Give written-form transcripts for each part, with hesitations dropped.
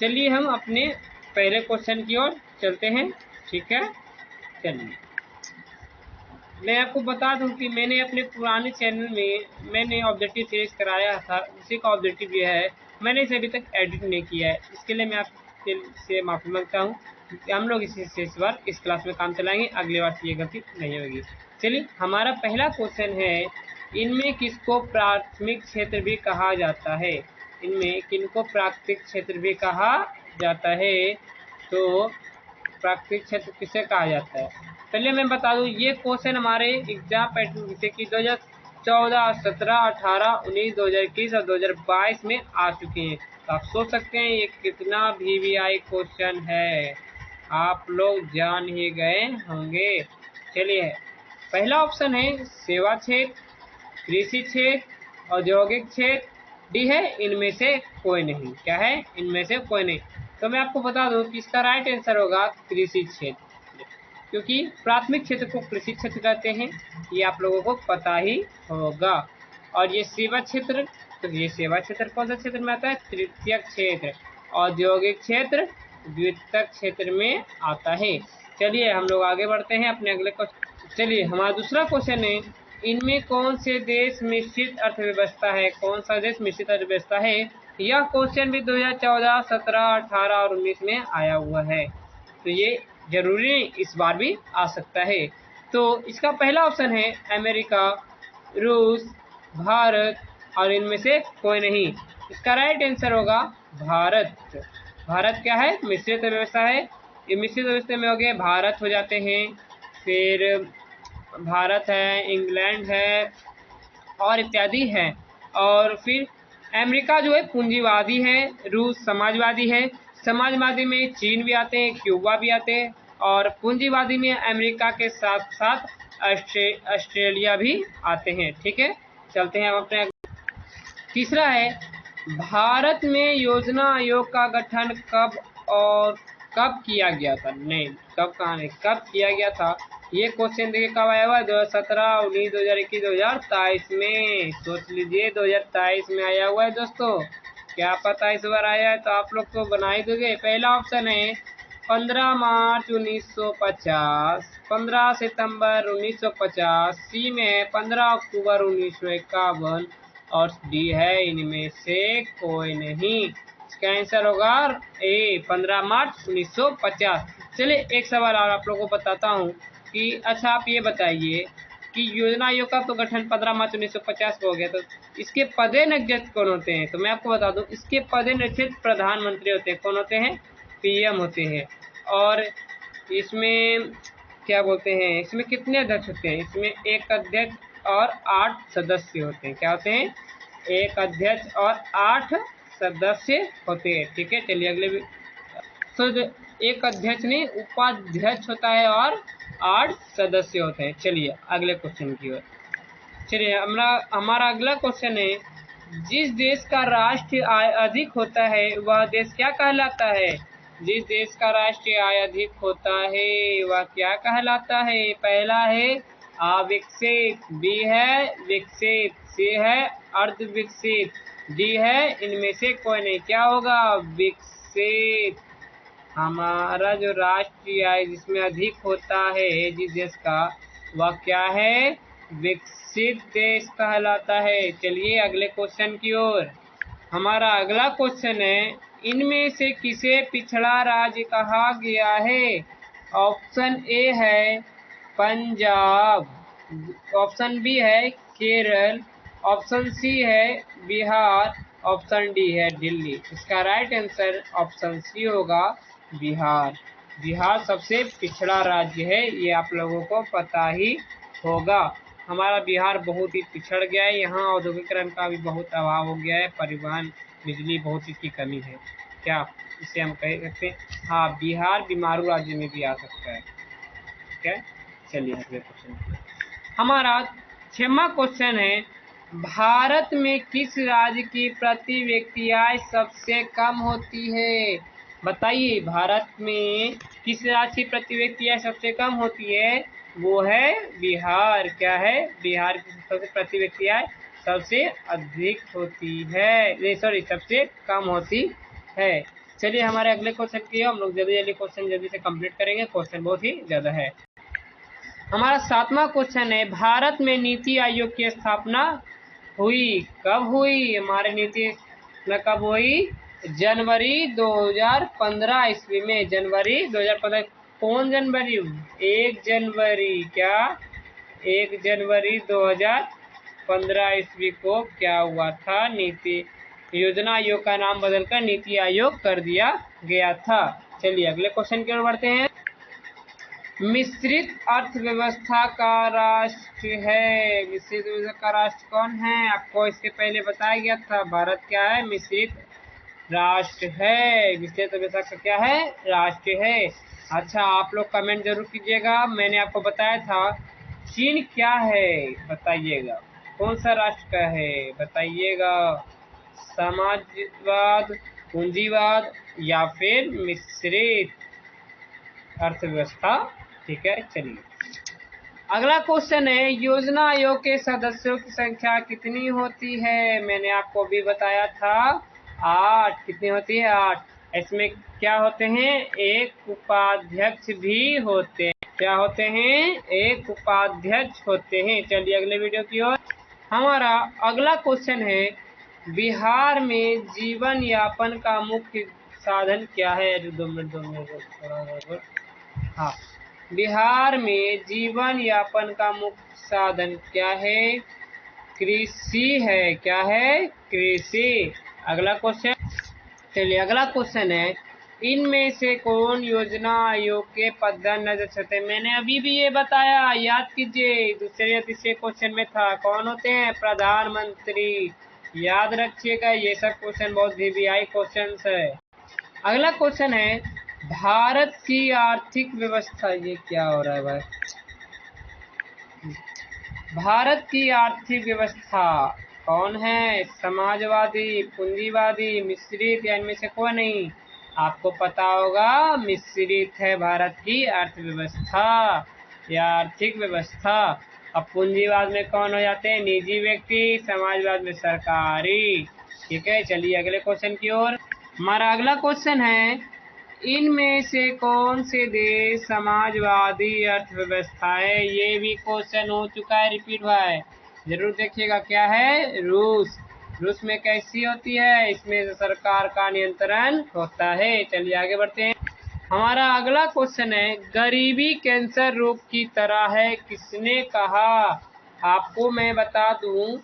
चलिए हम अपने पहले क्वेश्चन की ओर चलते हैं। ठीक है, चलिए मैं आपको बता दूं कि मैंने अपने पुराने चैनल में मैंने ऑब्जेक्टिव सीरीज कराया था, उसी का ऑब्जेक्टिव ये है। मैंने इसे अभी तक एडिट नहीं किया है, इसके लिए मैं आपके से माफ़ी मांगता हूँ। हम लोग इसी इस बार इस क्लास में काम चलाएंगे, अगली बार से ये गलती नहीं होगी। चलिए हमारा पहला क्वेश्चन है, इनमें किसको प्राथमिक क्षेत्र भी कहा जाता है? इनमें किनको प्राकृतिक क्षेत्र भी कहा जाता है? तो प्राकृतिक क्षेत्र किसे कहा जाता है? पहले मैं बता दूं, ये क्वेश्चन हमारे एग्जाम पैटर्न जैसे कि 2014, 17, 18, 19, 2021 और 2022 में आ चुके हैं। तो आप सोच सकते हैं ये कितना VVI क्वेश्चन है, आप लोग जान ही गए होंगे। चलिए पहला ऑप्शन है सेवा क्षेत्र, कृषि क्षेत्र, औद्योगिक क्षेत्र, डी है इनमें से कोई नहीं। क्या है? इनमें से कोई नहीं। तो मैं आपको बता दूं कि इसका राइट आंसर होगा कृषि क्षेत्र, क्योंकि प्राथमिक क्षेत्र को कृषि क्षेत्र कहते हैं, ये आप लोगों को पता ही होगा। और ये सेवा क्षेत्र, तो ये सेवा क्षेत्र कौन सा क्षेत्र में आता है? तृतीयक क्षेत्र। औद्योगिक क्षेत्र द्वितीयक क्षेत्र में आता है। चलिए हम लोग आगे बढ़ते हैं अपने अगले क्वेश्चन। चलिए हमारा दूसरा क्वेश्चन है, इनमें कौन से देश मिश्रित अर्थव्यवस्था है? कौन सा देश मिश्रित अर्थव्यवस्था है? यह क्वेश्चन भी 2014, 17, 18 और 19 में आया हुआ है, तो ये जरूरी नहीं इस बार भी आ सकता है। तो इसका पहला ऑप्शन है अमेरिका, रूस, भारत और इनमें से कोई नहीं। इसका राइट आंसर होगा भारत। भारत क्या है? मिश्रित व्यवस्था है। ये मिश्रित व्यवस्था में हो गए भारत हो जाते हैं, फिर भारत है, इंग्लैंड है और इत्यादि है। और फिर अमेरिका जो है पूंजीवादी है, रूस समाजवादी है। समाजवादी में चीन भी आते हैं, क्यूबा भी आते हैं, और पूंजीवादी में अमेरिका के साथ साथ ऑस्ट्रेलिया भी आते हैं। ठीक है, चलते हैं हम अपने। तीसरा है, भारत में योजना आयोग का गठन कब और कब किया गया था? नहीं, कब कहाँ नहीं, कब किया गया था। ये क्वेश्चन देखिए कब आया हुआ है? 2017, 19, 2021, 2023 में। सोच लीजिए 2023 में आया हुआ है दोस्तों। क्या पता इस बार आया है तो आप लोग तो बना ही दोगे। पहला ऑप्शन है 15 मार्च 1950, 15 सितंबर 1950, सी में है 15 अक्टूबर 1951 और डी है इनमें से कोई नहीं। इसका आंसर होगा ए 15 मार्च 1950। चलिए एक सवाल और आप लोगों को बताता हूँ कि अच्छा आप ये बताइए कि योजना आयोग का तो गठन 15 मार्च 1950 को हो गया, तो इसके पदेनाध्यक्ष कौन होते हैं? तो मैं आपको बता दूं, इसके पदेनाध्यक्ष प्रधानमंत्री होते हैं। कौन होते हैं? PM होते हैं। और इसमें क्या बोलते हैं, इसमें कितने अध्यक्ष होते हैं? इसमें एक अध्यक्ष और 8 सदस्य होते हैं। क्या होते हैं? एक अध्यक्ष और 8 सदस्य होते हैं। ठीक है, चलिए अगले तो एक अध्यक्ष नहीं, उपाध्यक्ष होता है और 8 सदस्य होते हैं। चलिए अगले क्वेश्चन की ओर। चलिए हमारा अगला क्वेश्चन है, जिस देश का राष्ट्रीय आय अधिक होता है वह देश क्या कहलाता है? जिस देश का राष्ट्रीय आय अधिक होता है वह क्या कहलाता है? पहला है अविकसित, बी है विकसित, सी है अर्ध विकसित, डी है इनमें से कोई नहीं। क्या होगा? विकसित। हमारा जो राष्ट्रीय आय जिसमें अधिक होता है जिस देश का, वह क्या है? विकसित देश कहलाता है। चलिए अगले क्वेश्चन की ओर। हमारा अगला क्वेश्चन है, इनमें से किसे पिछड़ा राज्य कहा गया है? ऑप्शन ए है पंजाब, ऑप्शन बी है केरल, ऑप्शन सी है बिहार, ऑप्शन डी है दिल्ली। इसका राइट आंसर ऑप्शन सी होगा बिहार। बिहार सबसे पिछड़ा राज्य है, ये आप लोगों को पता ही होगा। हमारा बिहार बहुत ही पिछड़ गया है, यहाँ औद्योगिकरण का भी बहुत अभाव हो गया है, परिवहन, बिजली बहुत इसकी कमी है। क्या इसे हम कह सकते हैं? हाँ, बिहार बीमारू राज्य में भी आ सकता है। ठीक है, चलिए अगले क्वेश्चन। हमारा 6वां क्वेश्चन है, भारत में किस राज्य की प्रति व्यक्ति आय सबसे कम होती है? बताइए भारत में किस राज्य की प्रति व्यक्ति आय सबसे कम होती है? वो है बिहार। क्या है? बिहार की सबसे प्रति व्यक्ति आय सबसे अधिक होती है, नहीं सॉरी सबसे कम होती है। चलिए हमारे अगले क्वेश्चन की हम लोग जल्दी जल्दी क्वेश्चन जल्दी से कंप्लीट करेंगे, क्वेश्चन बहुत ही ज्यादा है। हमारा 7वां क्वेश्चन है, भारत में नीति आयोग की स्थापना हुई, कब हुई? हमारे नीति में कब हुई? जनवरी 2015 ईस्वी में, जनवरी 2015। कौन जनवरी? 1 जनवरी, क्या 1 जनवरी 2015 ईस्वी को क्या हुआ था? नीति योजना आयोग का नाम बदलकर नीति आयोग कर दिया गया था। चलिए अगले क्वेश्चन की ओर बढ़ते हैं। मिश्रित अर्थव्यवस्था का राष्ट्र है, मिश्रित अर्थव्यवस्था का राष्ट्र कौन है? आपको इसके पहले बताया गया था, भारत क्या है? मिश्रित राष्ट्र है। मिश्रित अर्थव्यवस्था का क्या है? राष्ट्र है। अच्छा, आप लोग कमेंट जरूर कीजिएगा। मैंने आपको बताया था चीन क्या है, बताइएगा। कौन सा राष्ट्र का है, बताइएगा। समाजवाद, पूंजीवाद या फिर मिश्रित अर्थव्यवस्था। ठीक है, चलिए अगला क्वेश्चन है, योजना आयोग के सदस्यों की संख्या कितनी होती है? मैंने आपको भी बताया था 8। कितनी होती है? 8। इसमें क्या होते हैं? एक उपाध्यक्ष भी होते हैं। क्या होते हैं? एक उपाध्यक्ष होते हैं। चलिए अगले वीडियो की ओर। हमारा अगला क्वेश्चन है, बिहार में जीवन यापन का मुख्य साधन क्या है? 2 मिनट थोड़ा। हाँ, बिहार में जीवन यापन का मुख्य साधन क्या है? कृषि है। क्या है? कृषि। अगला क्वेश्चन, चलिए अगला क्वेश्चन है, इनमें से कौन योजना आयोग के प्रधान सदस्य? मैंने अभी भी ये बताया, याद कीजिए, दूसरे या तीसरे क्वेश्चन में था। कौन होते हैं? प्रधानमंत्री। याद रखिएगा, ये सब क्वेश्चन बहुत वीवीआई क्वेश्चन है। अगला क्वेश्चन है, भारत की आर्थिक व्यवस्था, ये क्या हो रहा है भाई? भारत की आर्थिक व्यवस्था कौन है? समाजवादी, पूंजीवादी, मिश्रित या इनमें से कोई नहीं? आपको पता होगा मिश्रित है भारत की अर्थव्यवस्था या आर्थिक व्यवस्था। अब पूंजीवाद में कौन हो जाते हैं? निजी व्यक्ति। समाजवाद में सरकारी। ठीक है, चलिए अगले क्वेश्चन की ओर। हमारा अगला क्वेश्चन है, इनमें से कौन से देश समाजवादी अर्थव्यवस्था है? ये भी क्वेश्चन हो चुका है, रिपीट हुआ है, जरूर देखिएगा। क्या है? रूस। रूस में कैसी होती है? इसमें सरकार का नियंत्रण होता है। चलिए आगे बढ़ते हैं। हमारा अगला क्वेश्चन है, गरीबी कैंसर रोग की तरह है, किसने कहा? आपको मैं बता दूं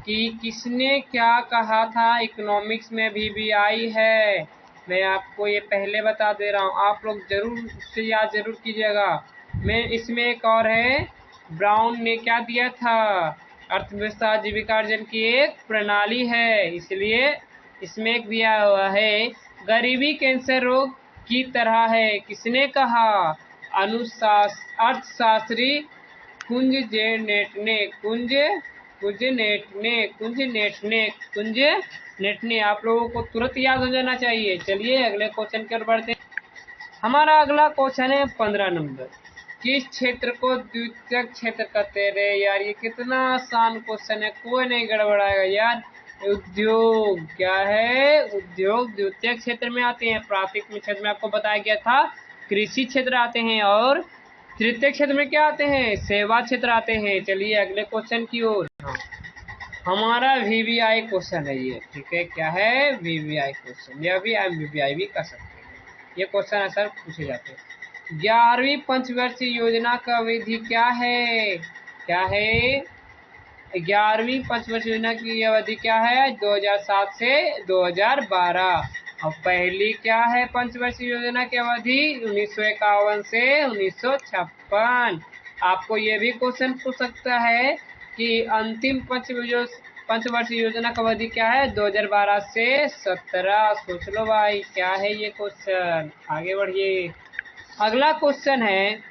कि किसने क्या कहा था, इकोनॉमिक्स में भी आई है। मैं आपको ये पहले बता दे रहा हूँ, आप लोग जरूर उससे याद जरूर कीजिएगा। मैं इसमें एक और है, ब्राउन ने क्या दिया था? अर्थव्यवस्था जीविकार्जन की एक प्रणाली है, इसलिए इसमें एक दिया हुआ है, गरीबी कैंसर रोग की तरह है, किसने कहा? अर्थशास्त्री कुंजनेट ने। आप लोगों को तुरंत याद हो जाना चाहिए। चलिए अगले क्वेश्चन की ओर बढ़ते हैं। हमारा अगला क्वेश्चन है 15 नंबर, किस क्षेत्र को द्वितीयक क्षेत्र कहते हैं? रे यार, ये कितना आसान क्वेश्चन है, कोई नहीं गड़बड़ाएगा यार। उद्योग। क्या है? उद्योग द्वितीय क्षेत्र में आते हैं। प्राथमिक क्षेत्र में आपको बताया गया था कृषि क्षेत्र आते हैं, और तृतीय क्षेत्र में क्या आते हैं? सेवा क्षेत्र आते हैं। चलिए अगले क्वेश्चन की ओर। हमारा वीवीआई क्वेश्चन है ये, ठीक है। क्या है? वीवीआई क्वेश्चन, यह भी हम वीवीआई भी कर सकते हैं, ये क्वेश्चन अक्सर पूछे जाते हैं। 11वीं पंचवर्षीय योजना का अवधि क्या है? क्या है? 11वीं पंचवर्षीय योजना की अवधि क्या है? 2007 से 2012। और पहली क्या है पंचवर्षीय योजना की अवधि? 1951 से 1956। आपको ये भी क्वेश्चन पूछ सकता है कि अंतिम पंचवर्षीय योजना का अवधि क्या है? 2012 से 17। सोच लो भाई, क्या है ये क्वेश्चन। आगे बढ़िए। अगला क्वेश्चन है,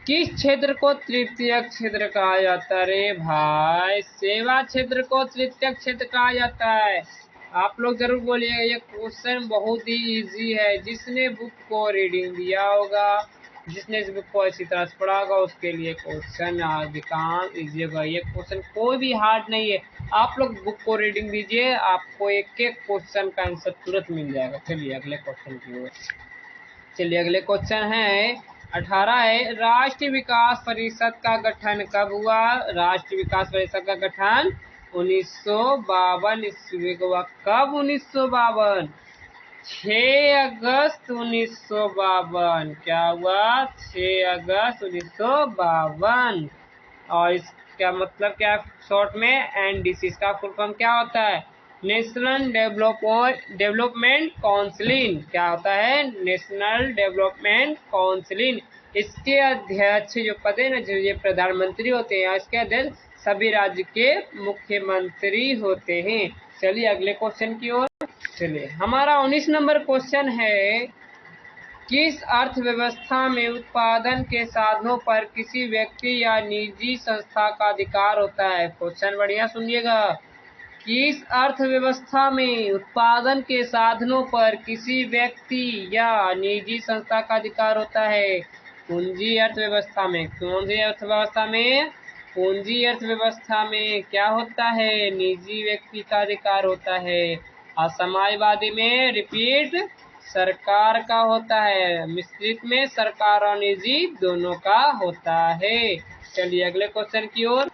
किस क्षेत्र को तृतीय क्षेत्र कहा जाता है? रे भाई, सेवा क्षेत्र को तृतीय क्षेत्र कहा जाता है। आप लोग जरूर बोलिएगा, ये क्वेश्चन बहुत ही इजी है। जिसने बुक को रीडिंग दिया होगा, जिसने इस बुक को अच्छी तरह से पढ़ा होगा, उसके लिए क्वेश्चन अधिकांश इजी होगा। ये क्वेश्चन कोई भी हार्ड नहीं है, आप लोग बुक को रीडिंग दीजिए, आपको एक एक क्वेश्चन का आंसर तुरंत मिल जाएगा। चलिए अगले क्वेश्चन की ओर। चलिए अगले क्वेश्चन है 18 है, राष्ट्रीय विकास परिषद का गठन कब हुआ? राष्ट्रीय विकास परिषद का गठन 1952 ईस्वी को हुआ। कब 1952? 6 अगस्त 1952। क्या हुआ? 6 अगस्त 1952। और इसका मतलब क्या है शॉर्ट में? एनडीसी। इसका फुल फॉर्म क्या होता है? National development council. क्या होता है? National development council. इसके अध्यक्ष जो पद है ना, जो ये प्रधानमंत्री होते हैं, इसके अध्यक्ष सभी राज्य के मुख्यमंत्री होते हैं। चलिए अगले क्वेश्चन की ओर। चलिए हमारा 19 नंबर क्वेश्चन है, किस अर्थव्यवस्था में उत्पादन के साधनों पर किसी व्यक्ति या निजी संस्था का अधिकार होता है? क्वेश्चन बढ़िया सुनिएगा। किस अर्थव्यवस्था में उत्पादन के साधनों पर किसी व्यक्ति या निजी संस्था का अधिकार होता है? पूंजी अर्थव्यवस्था में। कौन सी अर्थव्यवस्था में? पूंजी अर्थव्यवस्था में क्या होता है? निजी व्यक्ति का अधिकार होता है। और समाजवादी में रिपीट सरकार का होता है। मिश्रित में सरकार और निजी दोनों का होता है। चलिए अगले क्वेश्चन की ओर।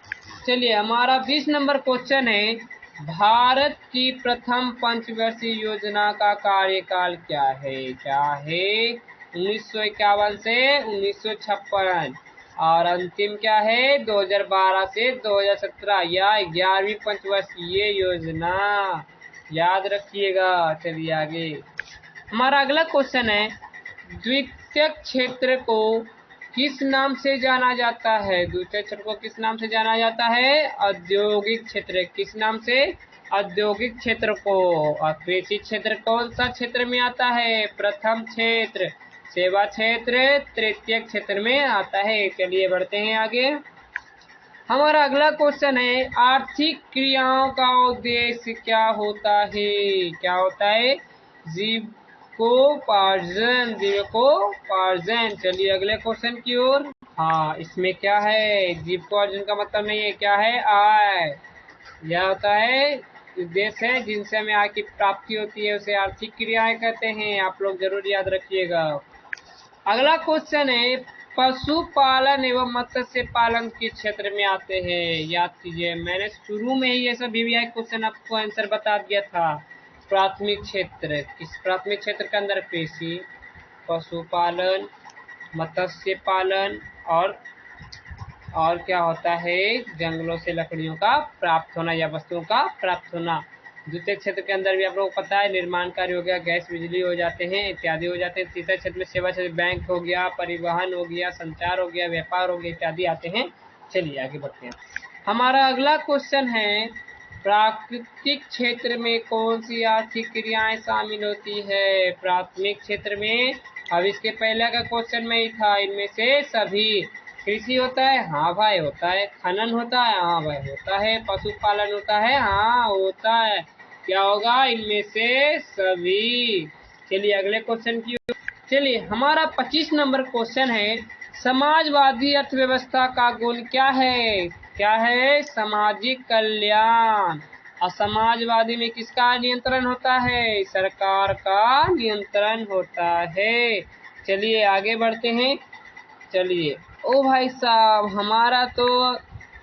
चलिए हमारा 20 नंबर क्वेश्चन है, भारत की प्रथम पंचवर्षीय योजना का कार्यकाल क्या है? क्या है? 1951 से 1956। और अंतिम क्या है? 2012 से 2017 या 11वीं पंचवर्षीय योजना। याद रखिएगा। चलिए आगे हमारा अगला क्वेश्चन है, द्वितीयक क्षेत्र को किस नाम से जाना जाता है? द्वितीयक क्षेत्र को किस नाम से जाना जाता है? औद्योगिक क्षेत्र। किस नाम से? औद्योगिक क्षेत्र को। और कृषि क्षेत्र कौन सा क्षेत्र में आता है? प्रथम क्षेत्र। सेवा क्षेत्र तृतीयक क्षेत्र में आता है। चलिए बढ़ते हैं आगे। हमारा अगला क्वेश्चन है, आर्थिक क्रियाओं का उद्देश्य क्या होता है? क्या होता है? जीविकोपार्जन। जीविकोपार्जन। चलिए अगले क्वेश्चन की ओर। हाँ इसमें क्या है? जीविकोपार्जन का मतलब नहीं है, क्या है? आय। यह होता है उद्देश्य है जिनसे हमें आय की प्राप्ति होती है, उसे आर्थिक क्रियाएं कहते हैं। आप लोग जरूर याद रखिएगा। अगला क्वेश्चन है, पशुपालन एवं मत्स्य पालन किस क्षेत्र में आते हैं? याद कीजिए, मैंने शुरू में ही ये सब वीवीआई क्वेश्चन आपको आंसर बता दिया था। प्राथमिक क्षेत्र। किस प्राथमिक क्षेत्र के अंदर? कृषि, पशुपालन, मत्स्य पालन और क्या होता है? जंगलों से लकड़ियों का प्राप्त होना या वस्तुओं का प्राप्त होना। द्वितीय क्षेत्र के अंदर भी आप लोगों को पता है, निर्माण कार्य हो गया, गैस बिजली हो जाते हैं इत्यादि हो जाते हैं। तीसरे क्षेत्र में सेवा क्षेत्र, बैंक हो गया, परिवहन हो गया, संचार हो गया, व्यापार हो गया इत्यादि आते हैं। चलिए आगे बढ़ते हैं। हमारा अगला क्वेश्चन है, प्राकृतिक क्षेत्र में कौन सी आर्थिक क्रियाएं शामिल होती है? प्राथमिक क्षेत्र में। अब इसके पहले का क्वेश्चन में ही था, इनमें से सभी। कृषि होता है? हाँ भाई होता है। खनन होता है? हाँ भाई होता है। पशुपालन होता है? हाँ होता है। क्या होगा? इनमें से सभी। चलिए अगले क्वेश्चन की। चलिए हमारा 25 नंबर क्वेश्चन है, समाजवादी अर्थव्यवस्था का गुण क्या है? क्या है? सामाजिक कल्याण। और समाजवादी में किसका नियंत्रण होता है? सरकार का नियंत्रण होता है। चलिए आगे बढ़ते हैं। चलिए ओ भाई साहब, हमारा तो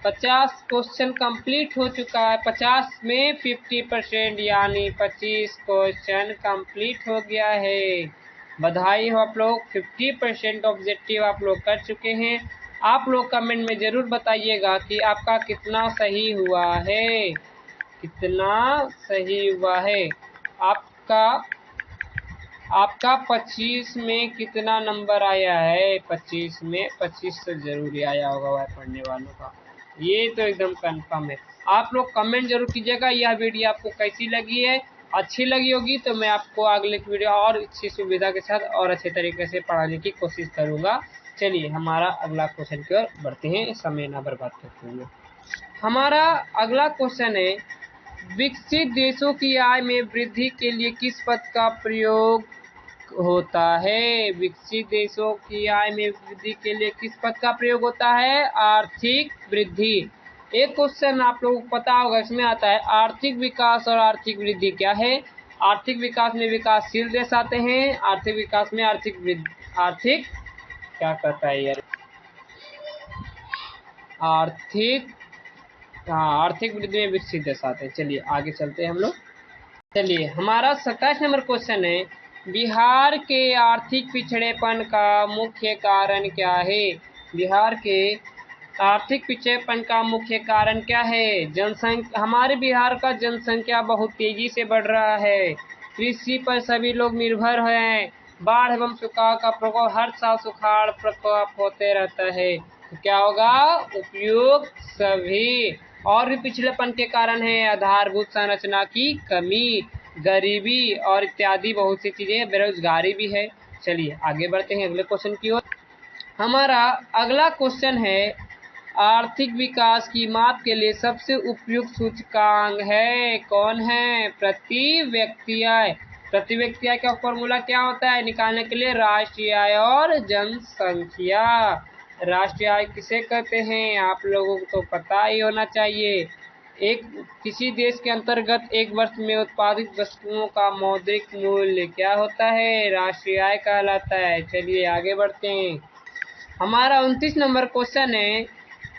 50 क्वेश्चन कंप्लीट हो चुका है। 50 में 50% यानी 25 क्वेश्चन कंप्लीट हो गया है। बधाई हो आप लोग, 50% ऑब्जेक्टिव आप लोग कर चुके हैं। आप लोग कमेंट में ज़रूर बताइएगा कि आपका कितना सही हुआ है, कितना सही हुआ है। आपका 25 में कितना नंबर आया है? 25 में 25 तो जरूर ही आया होगा भाई पढ़ने वालों का, ये तो एकदम कंफर्म है। आप लोग कमेंट जरूर कीजिएगा यह वीडियो आपको कैसी लगी है। अच्छी लगी होगी तो मैं आपको अगले वीडियो और अच्छी सुविधा के साथ और अच्छे तरीके से पढ़ाने की कोशिश करूँगा। चलिए हमारा अगला क्वेश्चन की ओर बढ़ते हैं, समय ना बर्बाद करते हुए। हमारा अगला क्वेश्चन है, विकसित देशों की आय में वृद्धि के लिए किस पद का प्रयोग होता है? विकसित देशों की आय में वृद्धि के लिए किस पद का प्रयोग होता है? आर्थिक वृद्धि। एक क्वेश्चन आप लोगों को पता होगा, इसमें आता है आर्थिक विकास और आर्थिक वृद्धि क्या है। आर्थिक विकास में विकासशील देश आते हैं, आर्थिक विकास में आर्थिक क्या कहता है यार, आर्थिक वृद्धि में विकसित देश आते हैं। चलिए आगे चलते हैं हम लोग। चलिए हमारा 27 नंबर क्वेश्चन है, बिहार के आर्थिक पिछड़ेपन का मुख्य कारण क्या है। बिहार के आर्थिक पिछड़ेपन का मुख्य कारण क्या है। जनसंख्या, हमारे बिहार का जनसंख्या बहुत तेजी से बढ़ रहा है, कृषि पर सभी लोग निर्भर हैं, बाढ़ एवं सुखाड़ का प्रकोप, हर साल सुखाड़ प्रकोप होते रहता है। तो क्या होगा, उपयोग सभी। और भी पिछड़ेपन के कारण है आधारभूत संरचना की कमी, गरीबी और इत्यादि बहुत सी चीजें, बेरोजगारी भी है। चलिए आगे बढ़ते हैं अगले क्वेश्चन की ओर। हमारा अगला क्वेश्चन है, आर्थिक विकास की माप के लिए सबसे उपयुक्त सूचकांक है, कौन है। प्रति व्यक्ति आय। प्रति व्यक्ति आय का फॉर्मूला क्या होता है निकालने के लिए, राष्ट्रीय आय और जनसंख्या। राष्ट्रीय आय किसे कहते हैं आप लोगों को तो पता ही होना चाहिए। एक किसी देश के अंतर्गत एक वर्ष में उत्पादित वस्तुओं का मौद्रिक मूल्य क्या होता है, राष्ट्रीय आय कहलाता है। चलिए आगे बढ़ते हैं। हमारा 29 नंबर क्वेश्चन है,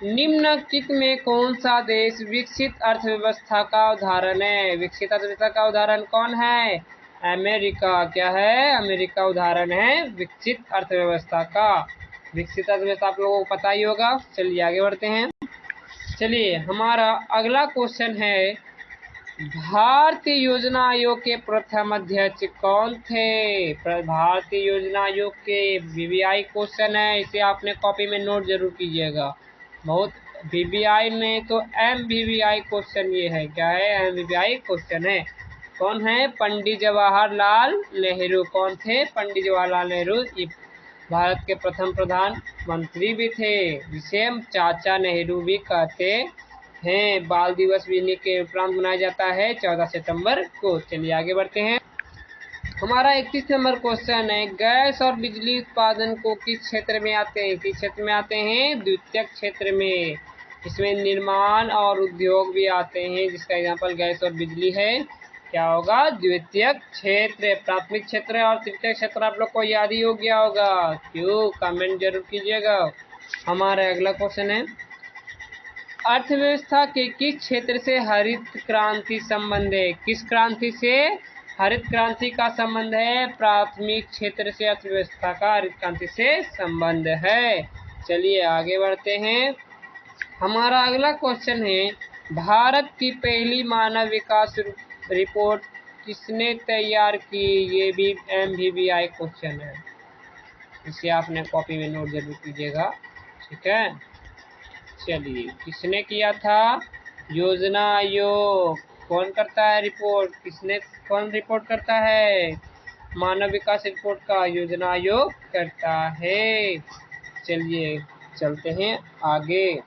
निम्नलिखित में कौन सा देश विकसित अर्थव्यवस्था का उदाहरण है। विकसित अर्थव्यवस्था का उदाहरण कौन है, अमेरिका। क्या है, अमेरिका उदाहरण है विकसित अर्थव्यवस्था का। विकसित अर्थव्यवस्था आप लोगों को पता ही होगा। चलिए आगे बढ़ते हैं। चलिए हमारा अगला क्वेश्चन है, भारतीय योजना आयोग के प्रथम अध्यक्ष कौन थे। भारतीय योजना आयोग के वीवीआई क्वेश्चन है, इसे आपने कॉपी में नोट जरूर कीजिएगा। बहुत वीवीआई ने तो एमवीवीआई क्वेश्चन ये है, क्या है, एमवीवीआई क्वेश्चन है। कौन है, पंडित जवाहरलाल नेहरू। कौन थे, पंडित जवाहरलाल नेहरू। ये भारत के प्रथम प्रधानमंत्री भी थे, जिसे हम चाचा नेहरू भी कहते हैं। बाल दिवस भी इन्हीं के उपरांत मनाया जाता है 14 सितंबर को। चलिए आगे बढ़ते हैं। हमारा 31 नंबर क्वेश्चन है, गैस और बिजली उत्पादन को किस क्षेत्र में आते हैं। किस क्षेत्र में आते हैं, द्वितीयक क्षेत्र में। इसमें निर्माण और उद्योग भी आते हैं, जिसका एग्जाम्पल गैस और बिजली है। क्या होगा, द्वितीयक क्षेत्र। प्राथमिक क्षेत्र और तृतीय क्षेत्र आप लोग को याद ही हो गया होगा, क्यों, कमेंट जरूर कीजिएगा। हमारा अगला क्वेश्चन है, अर्थव्यवस्था के किस क्षेत्र से हरित क्रांति संबंध है। किस क्रांति से, हरित क्रांति का संबंध है। प्राथमिक क्षेत्र से अर्थव्यवस्था का हरित क्रांति से संबंध है। चलिए आगे बढ़ते हैं। हमारा अगला क्वेश्चन है, भारत की पहली मानव विकास रिपोर्ट किसने तैयार की। ये भी एमवीवीआई क्वेश्चन है, इसे आपने कॉपी में नोट जरूर कीजिएगा, ठीक है। चलिए किसने किया था, योजना आयोग। कौन करता है रिपोर्ट, किसने, कौन रिपोर्ट करता है, मानव विकास रिपोर्ट का योजना आयोग करता है। चलिए चलते हैं आगे।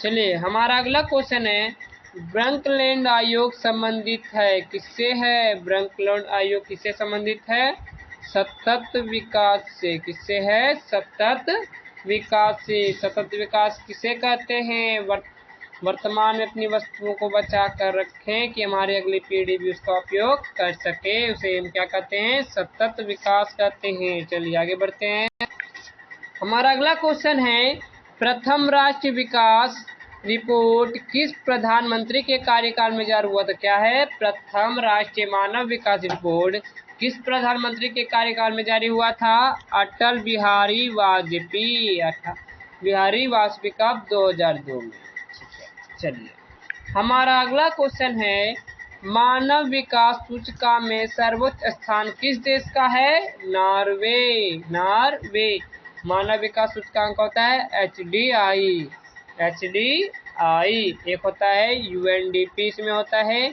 चलिए हमारा अगला क्वेश्चन है, ब्रंकलैंड आयोग संबंधित है, किससे है। ब्रंकलैंड आयोग किससे संबंधित है, सतत विकास से। किससे है, सतत विकास से। सतत विकास किसे कहते हैं, वर्तमान में अपनी वस्तुओं को बचा कर रखें कि हमारी अगली पीढ़ी भी उसका उपयोग कर सके, उसे हम क्या कहते हैं, सतत विकास कहते हैं। चलिए आगे बढ़ते हैं। हमारा अगला क्वेश्चन है, प्रथम राष्ट्रीय विकास रिपोर्ट किस प्रधानमंत्री के कार्यकाल में जारी हुआ था। क्या है, प्रथम राष्ट्रीय मानव विकास रिपोर्ट किस प्रधानमंत्री के कार्यकाल में जारी हुआ था, अटल बिहारी वाजपेयी। बिहारी वाजपेयी का 2002 में। चलिए हमारा अगला क्वेश्चन है, मानव विकास सूचकांक में सर्वोच्च स्थान किस देश का है, नॉर्वे। नॉर्वे। मानव विकास सूचकांक होता है HDI। एक होता है UNDP, इसमें होता है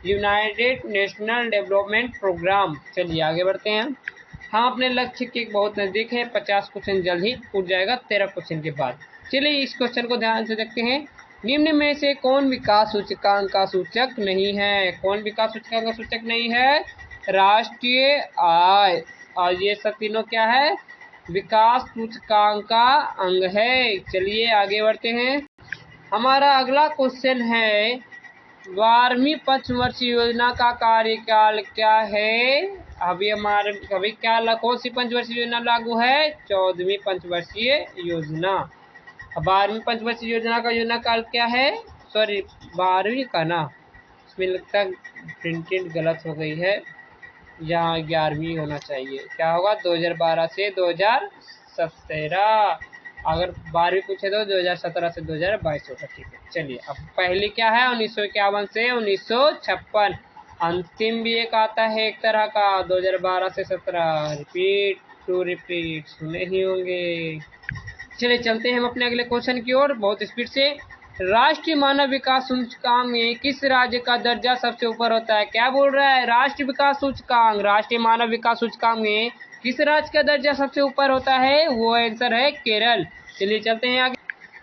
यूनाइटेड नेशनल डेवलपमेंट प्रोग्राम। चलिए आगे बढ़ते हैं। हम अपने लक्ष्य के बहुत नजदीक है, 50 क्वेश्चन जल्द ही पूछ जाएगा 13 क्वेश्चन के बाद। चलिए इस क्वेश्चन को ध्यान से देखते हैं, निम्न में से कौन विकास सूचकांक का सूचक नहीं है। कौन विकास सूचकांक का सूचक नहीं है, राष्ट्रीय आय। और ये सब तीनों क्या है, विकास सूचकांक का अंग है। चलिए आगे बढ़ते हैं। हमारा अगला क्वेश्चन है 12वीं पंचवर्षीय योजना का कार्यकाल क्या है। अभी क्या कौन सी पंचवर्षीय योजना लागू है? 14वीं पंचवर्षीय योजना। 12वीं पंचवर्षीय योजना का योजना काल क्या है? सॉरी 12वीं का ना, इसमें लगता है प्रिंटेड गलत हो गई है, यहाँ 11वीं होना चाहिए। क्या होगा? 2012 से 2017। अगर 12वीं पूछे तो 2017 से 2022 होगा। ठीक है, चलिए अब पहली क्या है? 1951 से 1956। अंतिम भी एक आता है एक तरह का, 2012 से 17। रिपीट टू रिपीट सुने ही होंगे। चलिए चलते हैं हम अपने अगले क्वेश्चन की ओर बहुत स्पीड से। राष्ट्रीय मानव विकास सूचकांक में किस राज्य का दर्जा सबसे ऊपर होता है? क्या बोल रहा है? राष्ट्रीय विकास सूचकांक, राष्ट्रीय मानव विकास सूचकांक में किस राज्य का दर्जा सबसे ऊपर होता है? वो आंसर है केरल। चलिए चलते हैं आगे।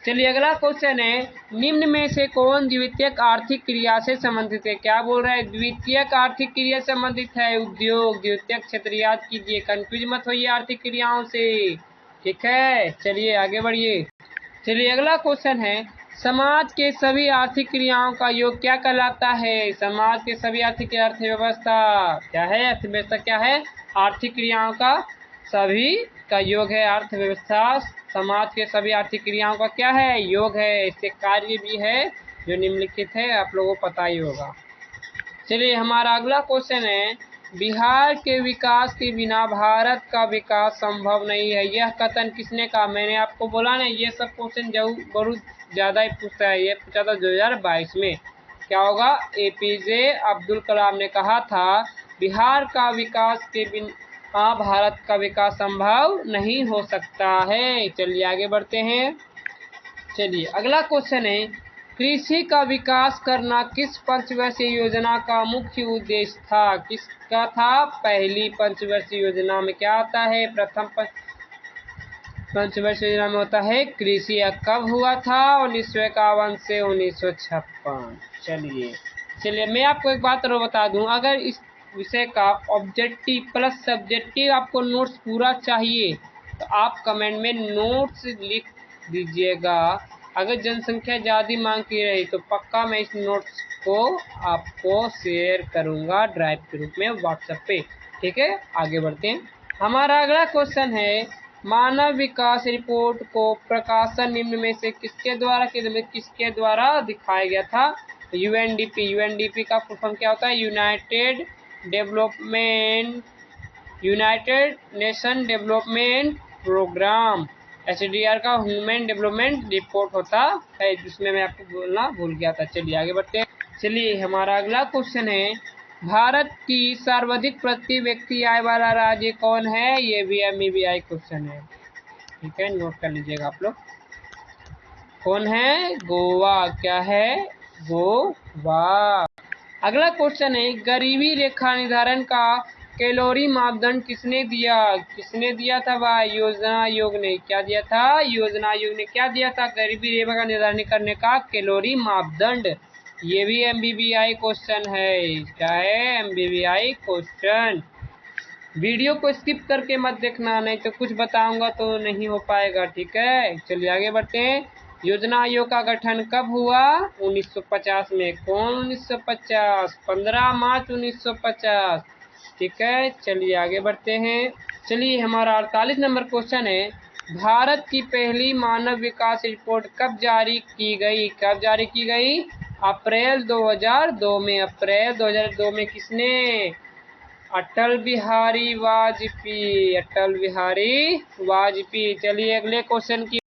चलिए अगला क्वेश्चन है निम्न में से कौन द्वितीयक आर्थिक क्रिया से संबंधित है? क्या बोल रहा है? द्वितीयक आर्थिक क्रिया से संबंधित है। उद्योग, द्वितीयक क्षेत्र याद कीजिए, कंफ्यूज मत होइए आर्थिक क्रियाओं से। ठीक है, चलिए आगे बढ़िए। चलिए अगला क्वेश्चन है समाज के सभी आर्थिक क्रियाओं का योग क्या कहलाता है? समाज के सभी आर्थिक अर्थव्यवस्था क्या है? अर्थव्यवस्था क्या है? आर्थिक क्रियाओं का सभी का योग है अर्थव्यवस्था। समाज के सभी आर्थिक क्रियाओं का क्या है? योग है। इससे कार्य भी है जो निम्नलिखित है, आप लोगों को पता ही होगा। चलिए हमारा अगला क्वेश्चन है बिहार के विकास के बिना भारत का विकास संभव नहीं है। यह कथन किसने कहा? मैंने आपको बोला ना, ये सब क्वेश्चन बहुत ज़्यादा ही पूछता है। ये पूछा था 2022 में। क्या होगा? APJ अब्दुल कलाम ने कहा था बिहार का विकास के बिना भारत का विकास संभव नहीं हो सकता है। चलिए आगे बढ़ते हैं। चलिए अगला क्वेश्चन है कृषि का विकास करना किस पंचवर्षीय योजना का मुख्य उद्देश्य था? किसका था? पहली पंचवर्षीय योजना में क्या आता है? प्रथम पंचवर्षीय योजना में होता है कृषि। कब हुआ था? 1951 से 1956। चलिए मैं आपको एक बात और बता दूं, अगर इस विषय का ऑब्जेक्टिव प्लस सब्जेक्टिव आपको नोट्स पूरा चाहिए तो आप कमेंट में नोट्स लिख दीजिएगा। अगर जनसंख्या ज़्यादा मांग की रही तो पक्का मैं इस नोट्स को आपको शेयर करूंगा ड्राइव के रूप में व्हाट्सएप पे। ठीक है, आगे बढ़ते हैं। हमारा अगला क्वेश्चन है मानव विकास रिपोर्ट को प्रकाशन निम्न में से किसके द्वारा दिखाया गया था? UNDP। UNDP का फुल फॉर्म क्या होता है? United Nation Development Programme. HDR का ह्यूमन डेवलपमेंट रिपोर्ट होता है, जिसमें मैं आपको बोलना भूल गया था। चलिए आगे बढ़ते हैं। चलिए हमारा अगला क्वेश्चन है भारत की सर्वाधिक प्रति व्यक्ति आय वाला राज्य कौन है? ये भी MEBI क्वेश्चन है। ठीक है, नोट कर लीजिएगा आप लोग। कौन है? गोवा। क्या है? गोवा। अगला क्वेश्चन है गरीबी रेखा निर्धारण का कैलोरी मापदंड किसने दिया था भाई? योजना आयोग ने। क्या दिया था? योजना आयोग ने क्या दिया था? गरीबी रेखा का निर्धारण करने का कैलोरी मापदंड। ये भी MBBI क्वेश्चन है। क्या है? MBBI question. वीडियो को स्किप करके मत देखना, नहीं तो कुछ बताऊंगा तो नहीं हो पाएगा। ठीक है, चलिए आगे बढ़ते हैं। योजना आयोग का गठन कब हुआ? 1950 में। कौन 1950? 15 मार्च 1950। ठीक है, चलिए आगे बढ़ते हैं। चलिए हमारा 48 नंबर क्वेश्चन है भारत की पहली मानव विकास रिपोर्ट कब जारी की गई? अप्रैल 2002 में। अप्रैल 2002 में। किसने? अटल बिहारी वाजपेयी। चलिए अगले क्वेश्चन की।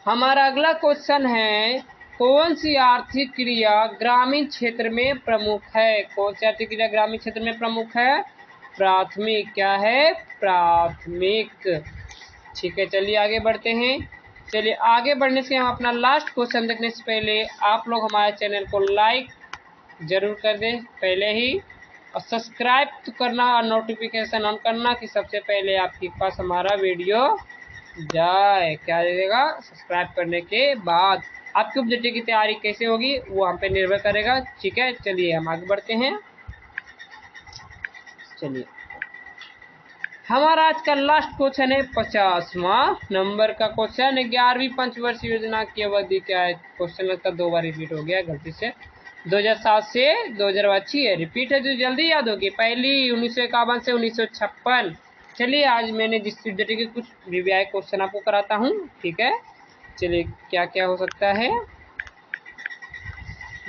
हमारा अगला क्वेश्चन है कौन सी आर्थिक क्रिया ग्रामीण क्षेत्र में प्रमुख है? कौन सी आर्थिक क्रिया ग्रामीण क्षेत्र में प्रमुख है? प्राथमिक। क्या है? प्राथमिक। ठीक है, चलिए आगे बढ़ते हैं। चलिए आगे बढ़ने से हम अपना लास्ट क्वेश्चन देखने से पहले आप लोग हमारे चैनल को लाइक जरूर कर दें पहले ही, और सब्सक्राइब तो करना और नोटिफिकेशन ऑन करना कि सबसे पहले आपके पास हमारा वीडियो जाए। क्या देगा? सब्सक्राइब करने के बाद आपकी ऑब्जेक्टिव की तैयारी कैसे होगी वो हम पे निर्भर करेगा। ठीक है, चलिए हम आगे बढ़ते हैं। चलिए हमारा आज का लास्ट क्वेश्चन है 50वां नंबर का क्वेश्चन। 11वीं पंचवर्षीय योजना की अवधि क्या है? क्वेश्चन लगता 2 बार रिपीट हो गया गलती से। 2007 से 2000 अच्छी है, रिपीट है जो जल्दी याद होगी। पहली 1951 से 1956। चलिए आज मैंने जिस सब्जेक्ट के कुछ वीवीआई क्वेश्चन आपको कराता हूँ, ठीक है। चलिए क्या क्या हो सकता है।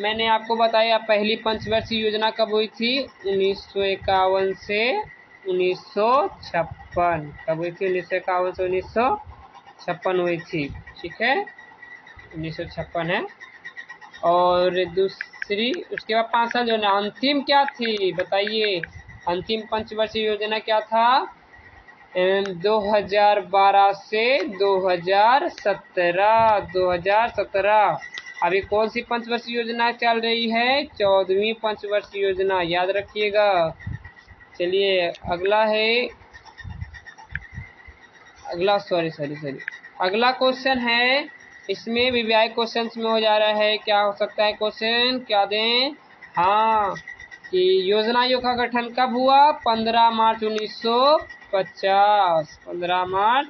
मैंने आपको बताया पहली पंचवर्षीय योजना कब हुई थी? 1951 से 1956। कब हुई थी? 1951 से 1956 हुई थी, ठीक है। 1956 है। और दूसरी उसके बाद 5 साल जो ना अंतिम क्या थी बताइए? अंतिम पंचवर्षीय योजना क्या था? 2012 से 2017। अभी कौन सी पंचवर्षीय योजना चल रही है? 14वीं पंचवर्षीय योजना, याद रखिएगा। चलिए अगला है, अगला क्वेश्चन है। इसमें वीवीआई क्वेश्चन में हो जा रहा है, क्या हो सकता है क्वेश्चन, क्या दें? हाँ, कि योजना आयोग का गठन कब हुआ? 15 मार्च 1950। 15 मार्च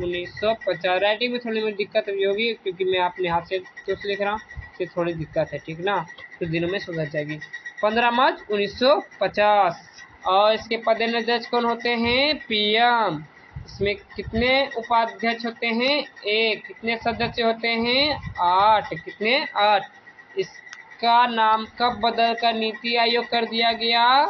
1950। राइटिंग में थोड़ी बहुत दिक्कत भी होगी क्योंकि मैं अपने हाथ से कुछ लिख रहा हूँ, इससे थोड़ी दिक्कत है, ठीक ना। कुछ दिनों में सुधर जाएगी। 15 मार्च 1950। और इसके पदाध्यक्ष कौन होते हैं? पीएम। इसमें कितने उपाध्यक्ष होते हैं? 1। कितने सदस्य होते हैं? 8। कितने? 8। इसका नाम कब बदलकर नीति आयोग कर दिया गया?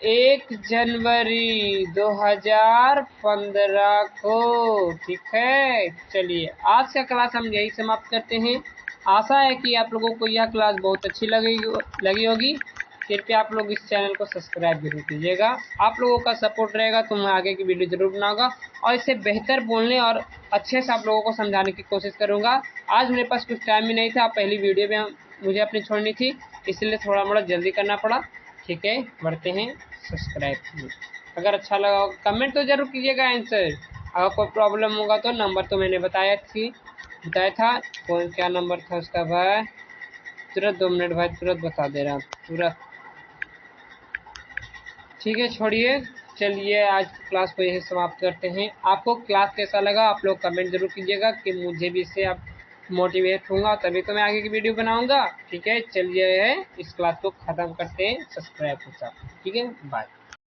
1 जनवरी 2015 को, ठीक है। चलिए आज का क्लास हम यही समाप्त करते हैं। आशा है कि आप लोगों को यह क्लास बहुत अच्छी लगी होगी। कृपया आप लोग इस चैनल को सब्सक्राइब जरूर कीजिएगा। आप लोगों का सपोर्ट रहेगा तो मैं आगे की वीडियो जरूर बनाऊंगा और इसे बेहतर बोलने और अच्छे से आप लोगों को समझाने की कोशिश करूंगा। आज मेरे पास कुछ टाइम भी नहीं था, पहली वीडियो में मुझे अपनी छोड़नी थी, इसलिए थोड़ा मोड़ा जल्दी करना पड़ा, ठीक है। बढ़ते हैं, सब्सक्राइब कीजिए। अगर अच्छा लगा कमेंट तो जरूर कीजिएगा आंसर। अगर कोई प्रॉब्लम होगा तो नंबर तो मैंने बताया था। कौन क्या नंबर था उसका भाई? तुरंत 2 मिनट भाई, तुरंत बता दे रहा हूँ, तुरंत। ठीक है, छोड़िए। चलिए आज क्लास को यही समाप्त करते हैं। आपको क्लास कैसा लगा आप लोग कमेंट जरूर कीजिएगा कि मुझे भी इससे आप मोटिवेट होऊंगा, तभी तो मैं आगे की वीडियो बनाऊंगा, ठीक है। चलिए इस क्लास को खत्म करते हैं, सब्सक्राइब के साथ, ठीक है। बाय।